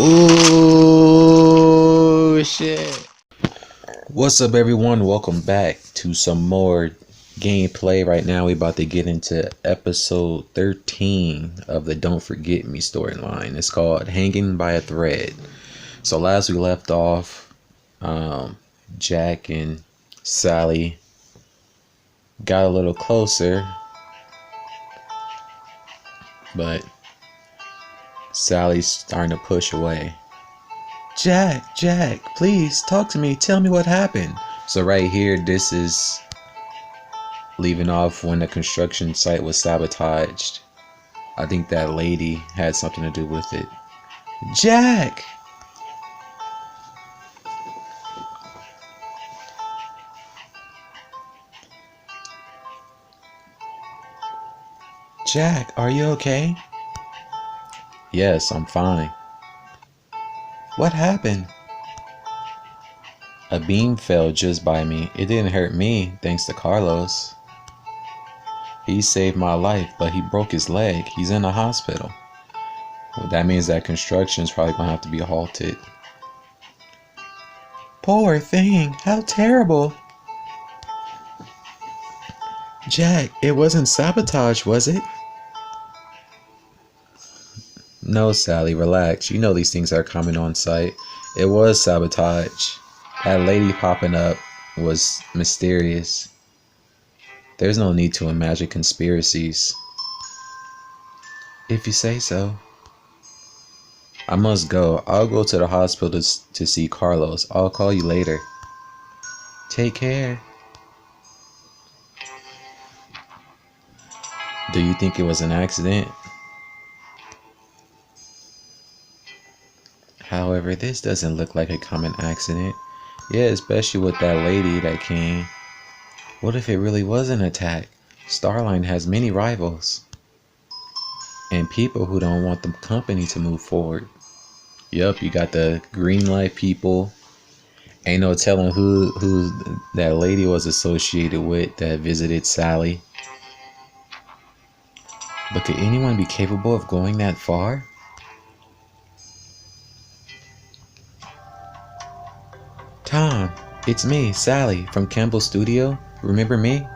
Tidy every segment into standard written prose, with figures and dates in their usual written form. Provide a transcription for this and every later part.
Oh shit. What's up everyone, welcome back to some more gameplay. Right now we about to get into episode 13 of the Don't Forget Me storyline. It's called Hanging by a Thread. So last we left off, Jack and Sally got a little closer, but Sally's starting to push away. Jack, please talk to me. Tell me what happened. So right here, this is leaving off when the construction site was sabotaged. I think that lady had something to do with it. Jack! Jack, are you okay? Yes, I'm fine. What happened? A beam fell just by me. It didn't hurt me, thanks to Carlos. He saved my life, but he broke his leg. He's in the hospital. Well, that means that construction is probably going to have to be halted. Poor thing. How terrible. Jack, it wasn't sabotage, was it? No, Sally, relax. You know these things are coming on site. It was sabotage. That lady popping up was mysterious. There's no need to imagine conspiracies. If you say so. I must go. I'll go to the hospital to see Carlos. I'll call you later. Take care. Do you think it was an accident? However, this doesn't look like a common accident. Yeah, especially with that lady that came. What if it really was an attack? Starline has many rivals. And people who don't want the company to move forward. Yup, you got the green light people. Ain't no telling who that lady was associated with that visited Sally. But could anyone be capable of going that far? Tom, it's me, Sally, from Campbell Studio. Remember me?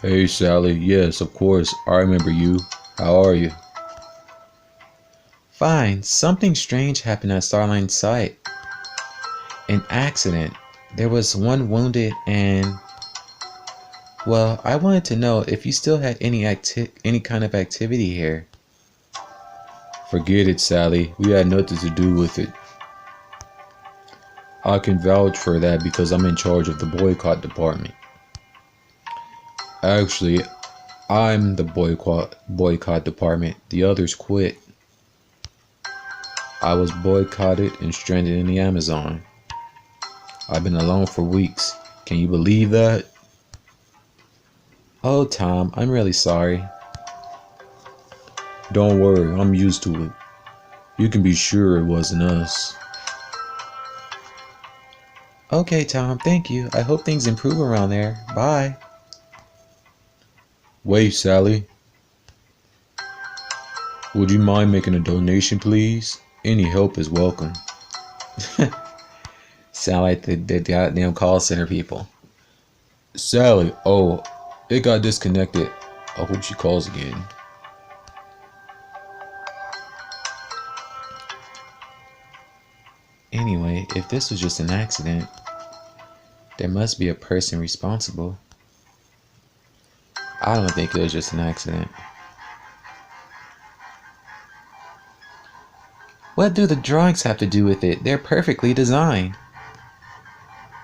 Hey, Sally. Yes, of course. I remember you. How are you? Fine. Something strange happened at Starline's site. An accident. There was one wounded and... Well, I wanted to know if you still had any kind of activity here. Forget it, Sally. We had nothing to do with it. I can vouch for that because I'm in charge of the boycott department. Actually, I'm the boycott department. The others quit. I was boycotted and stranded in the Amazon. I've been alone for weeks. Can you believe that? Oh, Tom, I'm really sorry. Don't worry, I'm used to it. You can be sure it wasn't us. Okay, Tom, thank you. I hope things improve around there. Bye. Wait, Sally. Would you mind making a donation, please? Any help is welcome. Sound like the goddamn call center people. Sally, oh, it got disconnected. I hope she calls again. Anyway, if this was just an accident, there must be a person responsible. I don't think it was just an accident. What do the drawings have to do with it? They're perfectly designed.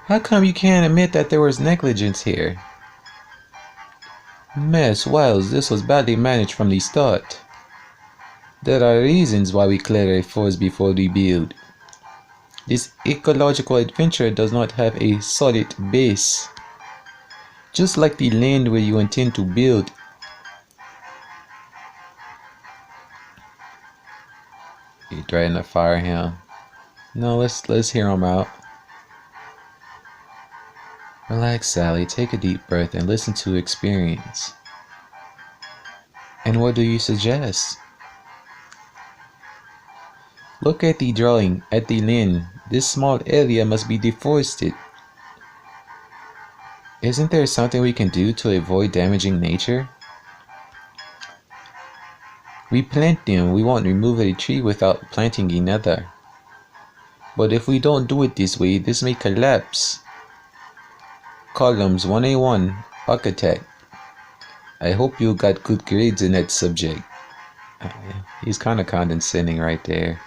How come you can't admit that there was negligence here? Miss Wells, this was badly managed from the start. There are reasons why we clear a forest before we build. This ecological adventure does not have a solid base. Just like the land where you intend to build. You threatened to fire him. No, let's hear him out. Relax, Sally. Take a deep breath and listen to experience. And what do you suggest? Look at the drawing, at the line. This small area must be deforested. Isn't there something we can do to avoid damaging nature? We plant them. We won't remove a tree without planting another. But if we don't do it this way, this may collapse. Columns 1A1, Architect. I hope you got good grades in that subject. He's kind of condescending right there.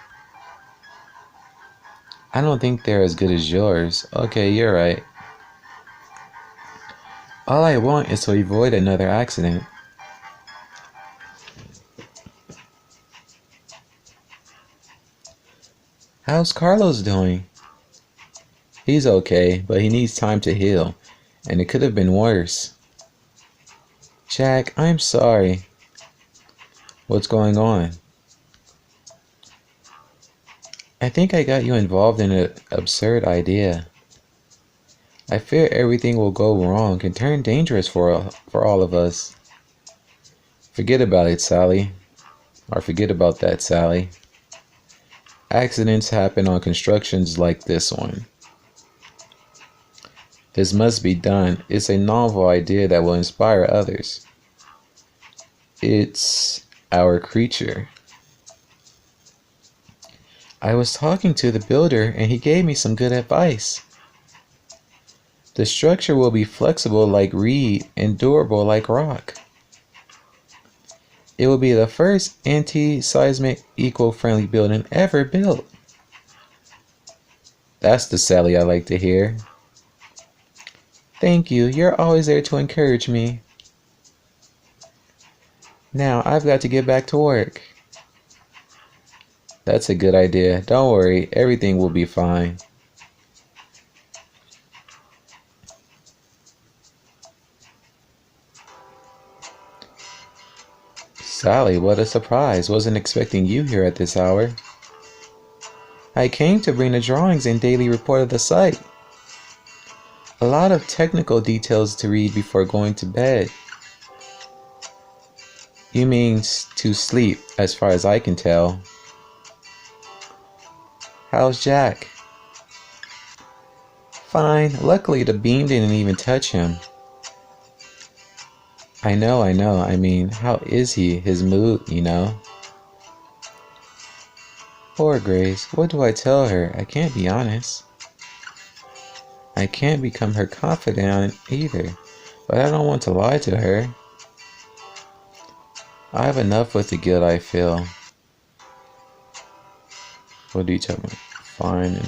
I don't think they're as good as yours. Okay, you're right. All I want is to avoid another accident. How's Carlos doing? He's okay, but he needs time to heal, and it could have been worse. Jack, I'm sorry. What's going on? I think I got you involved in an absurd idea. I fear everything will go wrong and turn dangerous for all of us. Forget about it, Sally. Or forget about that, Sally. Accidents happen on constructions like this one. This must be done. It's a novel idea that will inspire others. It's our creature. I was talking to the builder and he gave me some good advice. The structure will be flexible like reed and durable like rock. It will be the first anti-seismic eco-friendly building ever built. That's the Sally I like to hear. Thank you. You're always there to encourage me. Now I've got to get back to work. That's a good idea. Don't worry, everything will be fine. Sally, what a surprise. Wasn't expecting you here at this hour. I came to bring the drawings and daily report of the site. A lot of technical details to read before going to bed. You mean to sleep, as far as I can tell. How's Jack? Fine. Luckily, the beam didn't even touch him. I know. I mean, how is he? His mood, you know? Poor Grace. What do I tell her? I can't be honest. I can't become her confidant either, but I don't want to lie to her. I have enough with the guilt I feel. What do you tell me? Fine.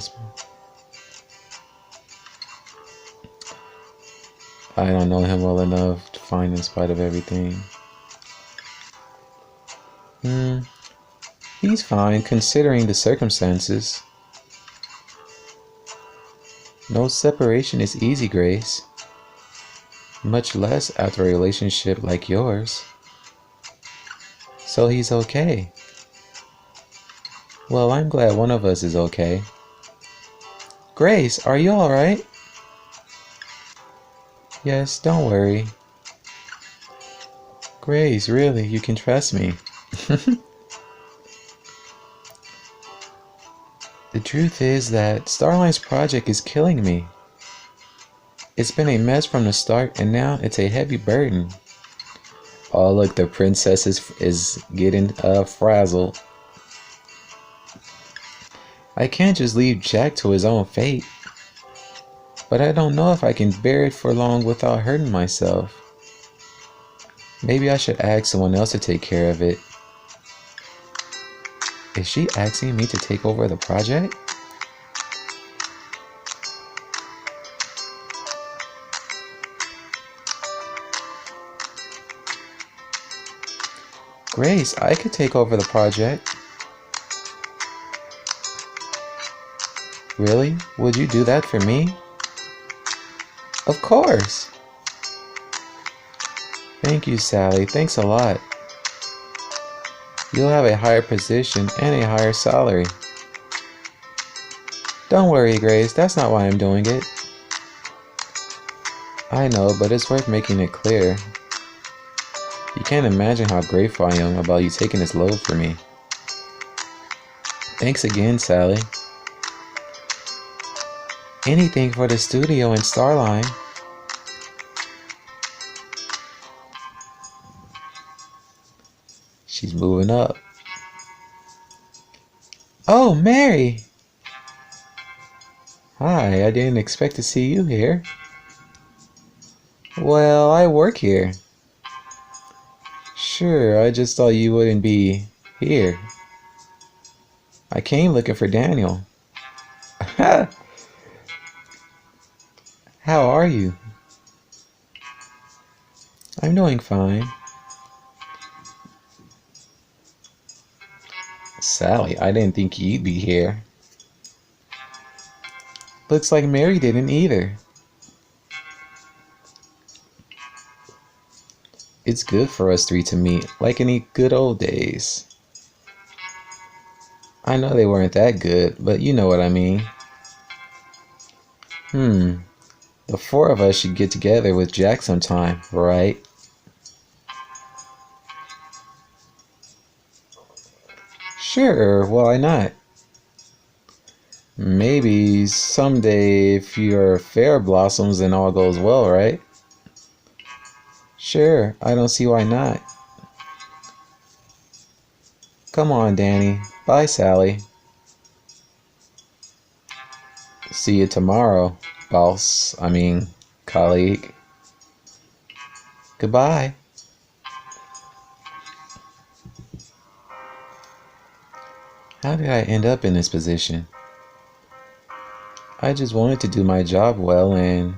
I don't know him well enough to find in spite of everything. He's fine considering the circumstances. No separation is easy, Grace. Much less after a relationship like yours. So he's okay. Well, I'm glad one of us is okay. Grace, are you alright? Yes, don't worry. Grace, really, you can trust me. The truth is that Starline's project is killing me. It's been a mess from the start and now it's a heavy burden. Oh look, the princess is getting frazzled. I can't just leave Jack to his own fate. But I don't know if I can bear it for long without hurting myself. Maybe I should ask someone else to take care of it. Is she asking me to take over the project? Grace, I could take over the project. Really? Would you do that for me? Of course. Thank you, Sally. Thanks a lot. You'll have a higher position and a higher salary. Don't worry, Grace, that's not why I'm doing it. I know, but it's worth making it clear. You can't imagine how grateful I am about you taking this load for me. Thanks again, Sally. Anything for the studio and Starline. She's moving up. Oh, Mary! Hi, I didn't expect to see you here. Well, I work here. Sure, I just thought you wouldn't be here. I came looking for Daniel. How are you? I'm doing fine. Sally, I didn't think you'd be here. Looks like Mary didn't either. It's good for us three to meet, like in the good old days. I know they weren't that good, but you know what I mean. The four of us should get together with Jack sometime, right? Sure, why not? Maybe someday if your affair blossoms and all goes well, right? Sure, I don't see why not. Come on, Danny. Bye, Sally. See you tomorrow, boss. Colleague. Goodbye. How did I end up in this position? I just wanted to do my job well, and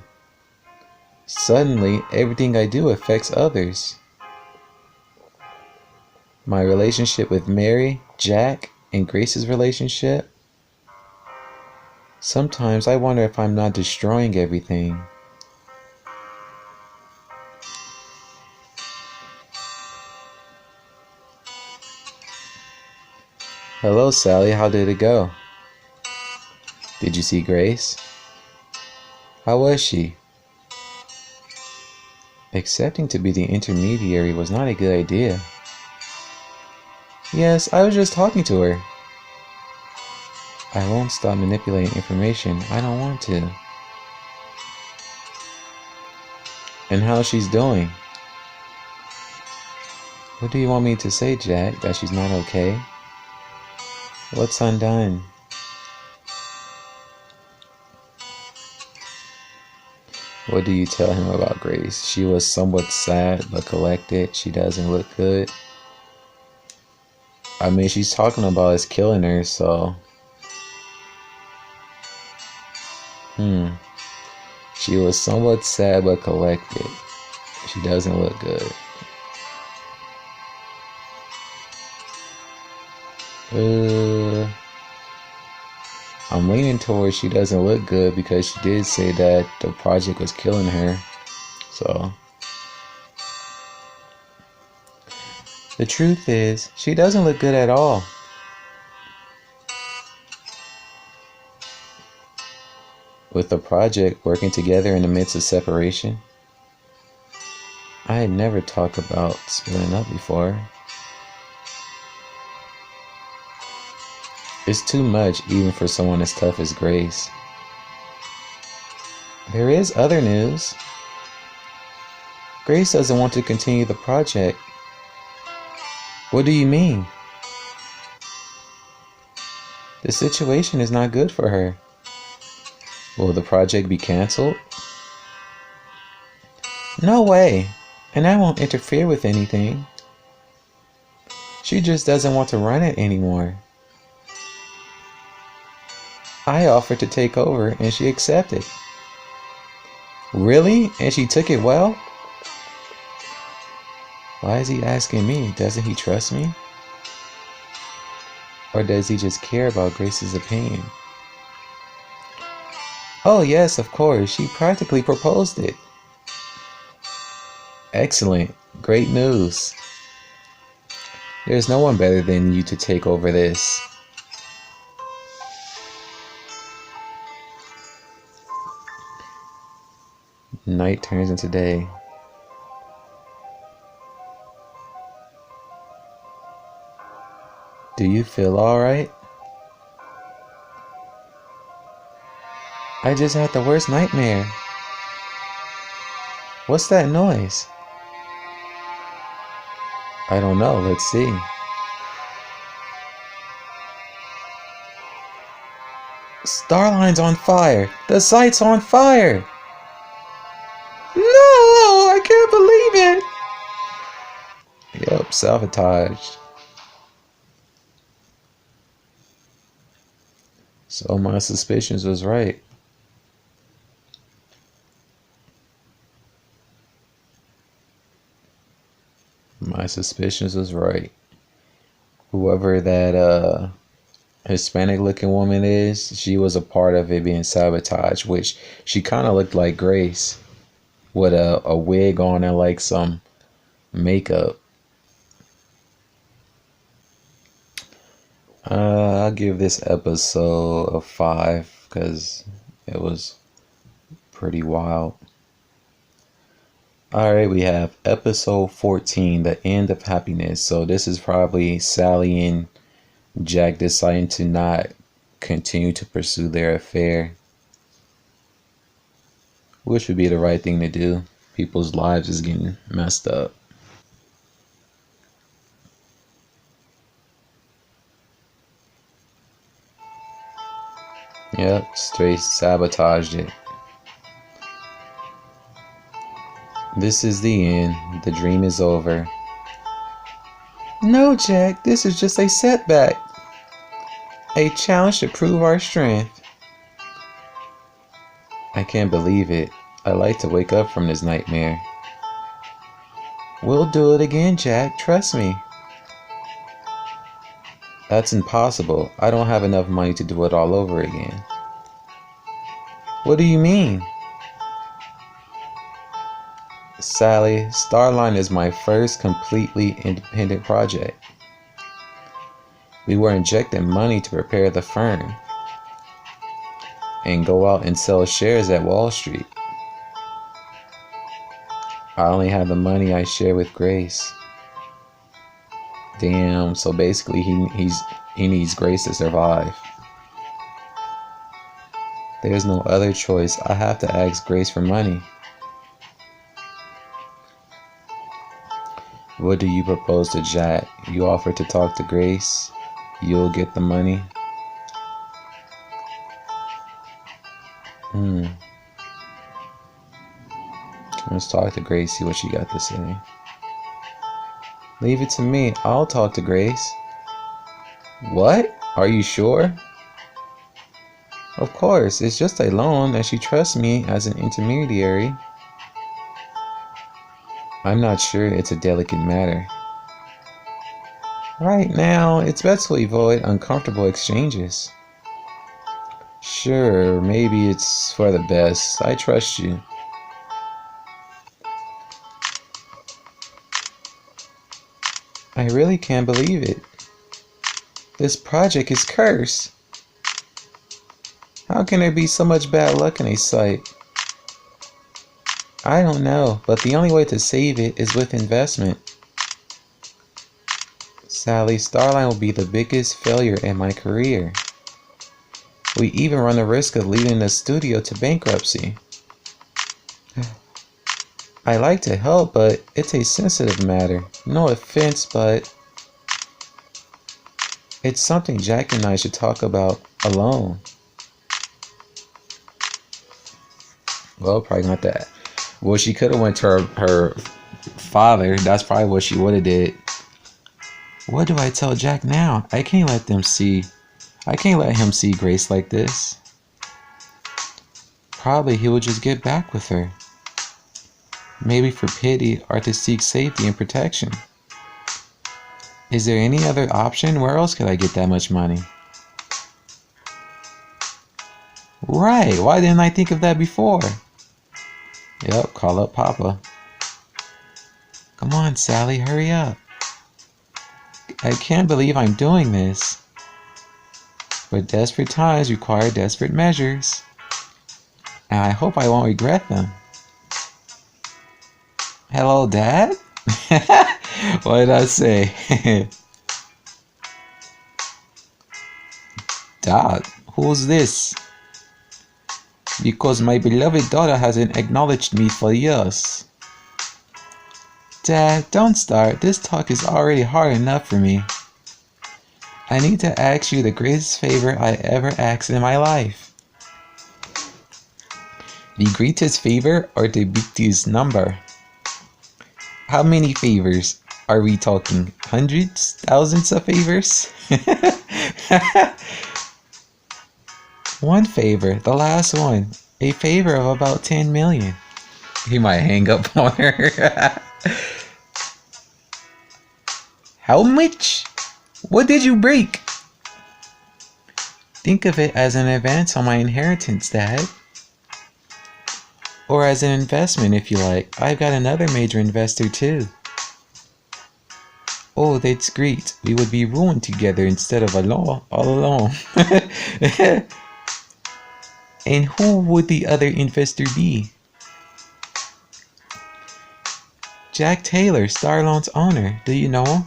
suddenly everything I do affects others. My relationship with Mary, Jack, and Grace's relationship. Sometimes I wonder if I'm not destroying everything. Hello, Sally. How did it go? Did you see Grace? How was she? Accepting to be the intermediary was not a good idea. Yes, I was just talking to her. I won't stop manipulating information. I don't want to. And how she's doing? What do you want me to say, Jack? That she's not okay? What's undone? What do you tell him about Grace? She was somewhat sad but collected. She doesn't look good. She's talking about us killing her, so... She was somewhat sad but collected. She doesn't look good. I'm leaning towards she doesn't look good because she did say that the project was killing her. So the truth is, she doesn't look good at all. With the project working together in the midst of separation. I had never talked about splitting up before. It's too much even for someone as tough as Grace. There is other news. Grace doesn't want to continue the project. What do you mean? The situation is not good for her. Will the project be canceled? No way. And I won't interfere with anything. She just doesn't want to run it anymore. I offered to take over and she accepted. Really? And she took it well? Why is he asking me? Doesn't he trust me? Or does he just care about Grace's opinion? Oh yes, of course. She practically proposed it. Excellent. Great news. There's no one better than you to take over this. Night turns into day. Do you feel alright? I just had the worst nightmare. What's that noise? I don't know, let's see. Starline's on fire! The site's on fire! No! I can't believe it! Yep, sabotaged. So my suspicions was right. My suspicions was right. Whoever that Hispanic looking woman is, she was a part of it being sabotaged, which she kind of looked like Grace with a wig on and like some makeup. I'll give this episode a 5 because it was pretty wild. Alright, we have episode 14, The End of Happiness. So this is probably Sally and Jack deciding to not continue to pursue their affair, which would be the right thing to do. People's lives is getting messed up. Yep, straight sabotaged it. This is the end. The dream is over. No, Jack, this is just a setback. A challenge to prove our strength. I can't believe it. I like to wake up from this nightmare. We'll do it again, Jack. Trust me. That's impossible. I don't have enough money to do it all over again. What do you mean? Sally, Starline is my first completely independent project. We were injecting money to prepare the firm and go out and sell shares at Wall Street. I only have the money I share with Grace. Damn, so basically he needs Grace to survive. There's no other choice. I have to ask Grace for money. What do you propose to Jack? You offer to talk to Grace, you'll get the money. Let's talk to Grace, see what she got to say. Leave it to me. I'll talk to Grace. What? Are you sure? Of course, it's just a loan and she trusts me as an intermediary. I'm not sure, it's a delicate matter. Right now, it's best to avoid uncomfortable exchanges. Sure, maybe it's for the best. I trust you. I really can't believe it. This project is cursed. How can there be so much bad luck in a site? I don't know, but the only way to save it is with investment. Sally, Starline will be the biggest failure in my career. We even run the risk of leading the studio to bankruptcy. I like to help, but it's a sensitive matter. No offense, but it's something Jack and I should talk about alone. Well, probably not that. Well, she could have went to her father. That's probably what she would have did. What do I tell Jack now? I can't let him see Grace like this. Probably he will just get back with her. Maybe for pity or to seek safety and protection. Is there any other option? Where else could I get that much money? Right, why didn't I think of that before? Yep, call up Papa. Come on, Sally, hurry up. I can't believe I'm doing this. But desperate times require desperate measures. And I hope I won't regret them. Hello, Dad? What did I say? Dad, who's this? Because my beloved daughter hasn't acknowledged me for years. Dad, don't start. This talk is already hard enough for me. I need to ask you the greatest favor I ever asked in my life. The greatest favor or the biggest number? How many favors are we talking? Hundreds? Thousands of favors? One favor, the last one. A favor of about 10 million. He might hang up on her. How much? What did you break? Think of it as an advance on my inheritance, Dad. Or as an investment, if you like. I've got another major investor, too. Oh, that's great. We would be ruined together instead of all alone. And who would the other investor be? Jack Taylor, Starline's owner. Do you know him?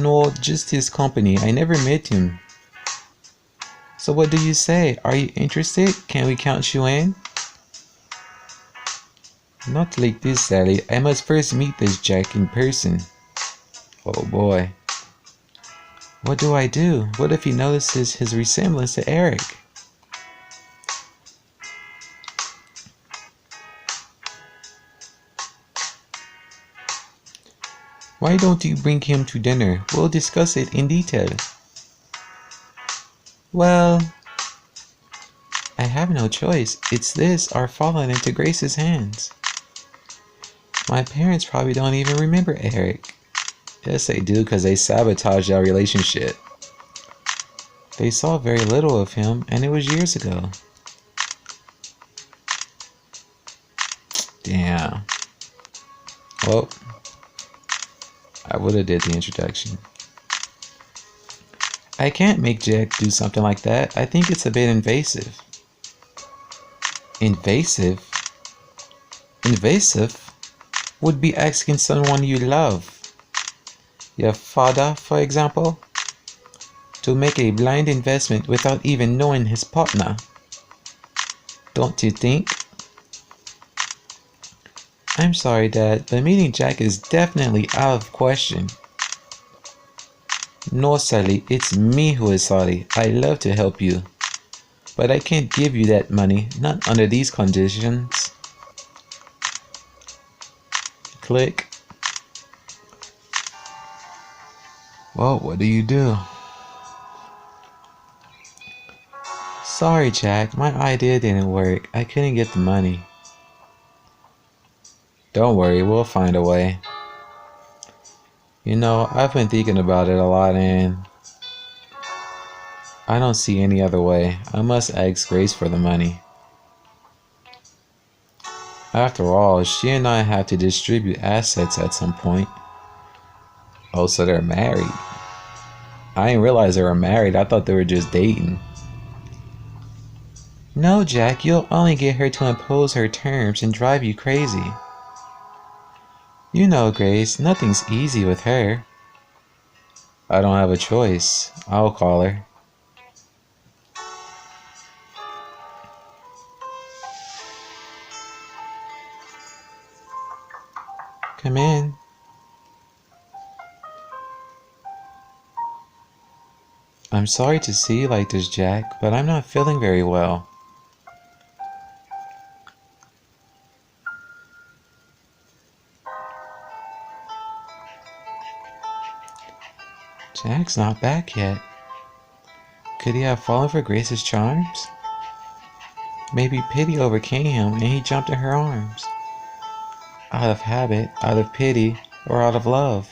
No, just his company. I never met him. So what do you say? Are you interested? Can we count you in? Not like this, Sally. I must first meet this Jack in person. Oh boy. What do I do? What if he notices his resemblance to Eric? Why don't you bring him to dinner? We'll discuss it in detail. Well, I have no choice. It's this or falling into Grace's hands. My parents probably don't even remember Eric. Yes, they do, because they sabotaged our relationship. They saw very little of him, and it was years ago. Damn. Well, I would have did the introduction. I can't make Jack do something like that. I think it's a bit invasive. Invasive? Invasive would be asking someone you love, your father, for example, to make a blind investment without even knowing his partner. Don't you think? I'm sorry, Dad, but meeting Jack is definitely out of question. No, Sally, it's me who is sorry. I love to help you, but I can't give you that money, not under these conditions. Click. Well, what do you do? Sorry, Jack, my idea didn't work. I couldn't get the money. Don't worry, we'll find a way. You know, I've been thinking about it a lot and I don't see any other way. I must ask Grace for the money. After all, she and I have to distribute assets at some point. Oh, so they're married. I didn't realize they were married. I thought they were just dating. No, Jack, you'll only get her to impose her terms and drive you crazy. You know, Grace, nothing's easy with her. I don't have a choice. I'll call her. Come in. I'm sorry to see you like this, Jack, but I'm not feeling very well. Jack's not back yet. Could he have fallen for Grace's charms? Maybe pity overcame him and he jumped in her arms. Out of habit, out of pity, or out of love.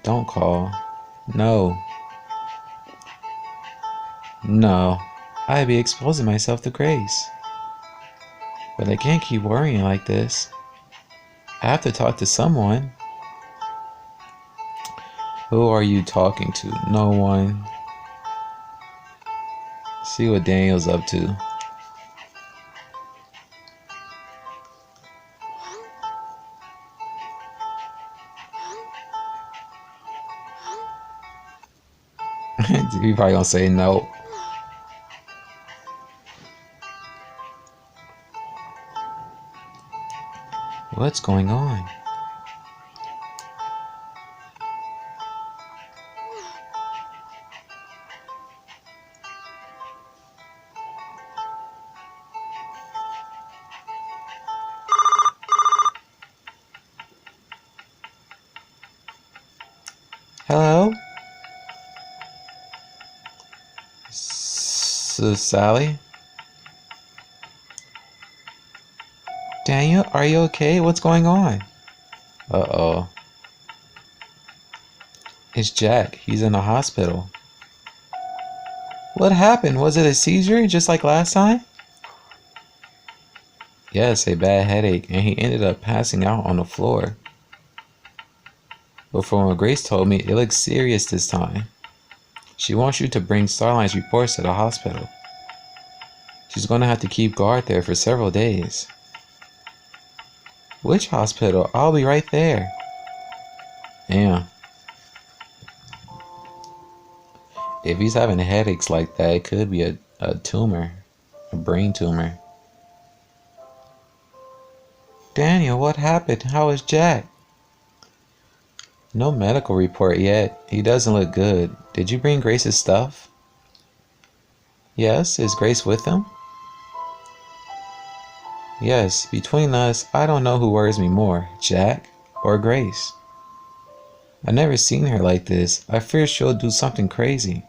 Don't call. No. No. I'd be exposing myself to Grace. But I can't keep worrying like this. I have to talk to someone. Who are you talking to? No one. See what Daniel's up to. He probably gonna say no. What's going on? Hello? Sally? Daniel, are you okay? What's going on? Uh-oh. It's Jack. He's in the hospital. What happened? Was it a seizure, just like last time? Yes, a bad headache, and he ended up passing out on the floor. But from what Grace told me, it looks serious this time. She wants you to bring Starline's reports to the hospital. She's going to have to keep guard there for several days. Which hospital? I'll be right there. Yeah. If he's having headaches like that, it could be a tumor. A brain tumor. Daniel, what happened? How is Jack? No medical report yet. He doesn't look good. Did you bring Grace's stuff? Yes, is Grace with him? Yes, between us, I don't know who worries me more, Jack or Grace. I've never seen her like this. I fear she'll do something crazy.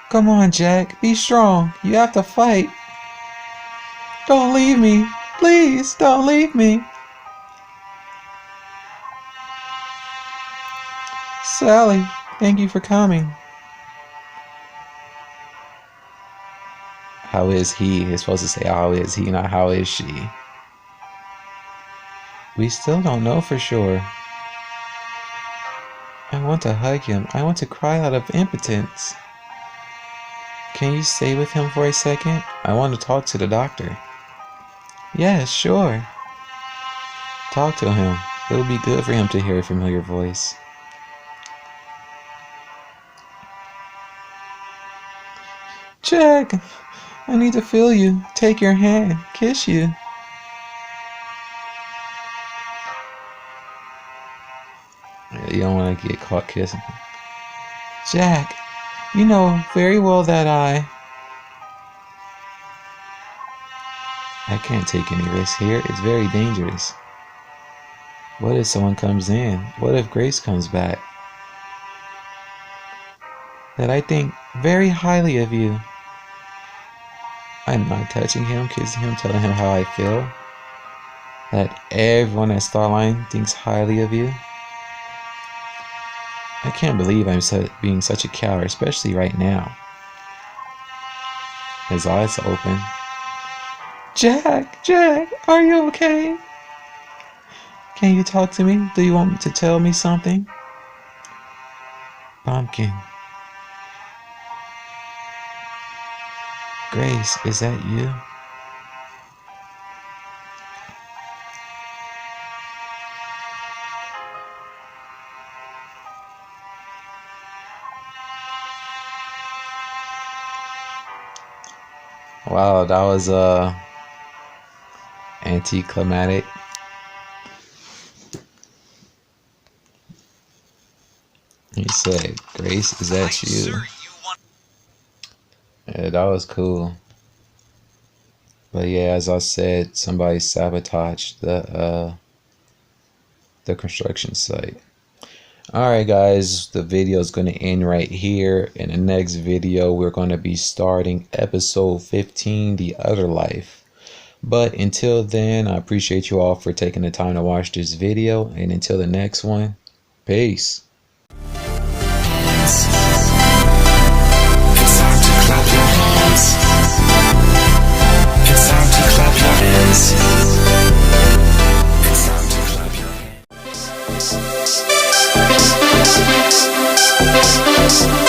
Come on, Jack. Be strong. You have to fight. Don't leave me. Please, don't leave me. Sally, thank you for coming. How is he? It's supposed to say how is he, not how is she. We still don't know for sure. I want to hug him. I want to cry out of impotence. Can you stay with him for a second? I want to talk to the doctor. Yes, sure. Talk to him. It would be good for him to hear a familiar voice. Jack, I need to feel you. Take your hand. Kiss you. You don't want to get caught kissing. Jack, you know very well that I can't take any risks here. It's very dangerous. What if someone comes in? What if Grace comes back? That I think very highly of you. I'm not touching him, kissing him, telling him how I feel. That everyone at Starline thinks highly of you. I can't believe I'm being such a coward, especially right now. His eyes open. Jack, are you okay? Can you talk to me? Do you want to tell me something? Pumpkin. Grace, is that you? Wow, that was anticlimactic. He said, Grace, is that you? Yeah, that was cool. But yeah, as I said, somebody sabotaged the construction site. Alright guys, the video is going to end right here. In the next video, we're going to be starting episode 15, The Other Life. But until then, I appreciate you all for taking the time to watch this video. And until the next one, peace. It's time to clap your hands. us.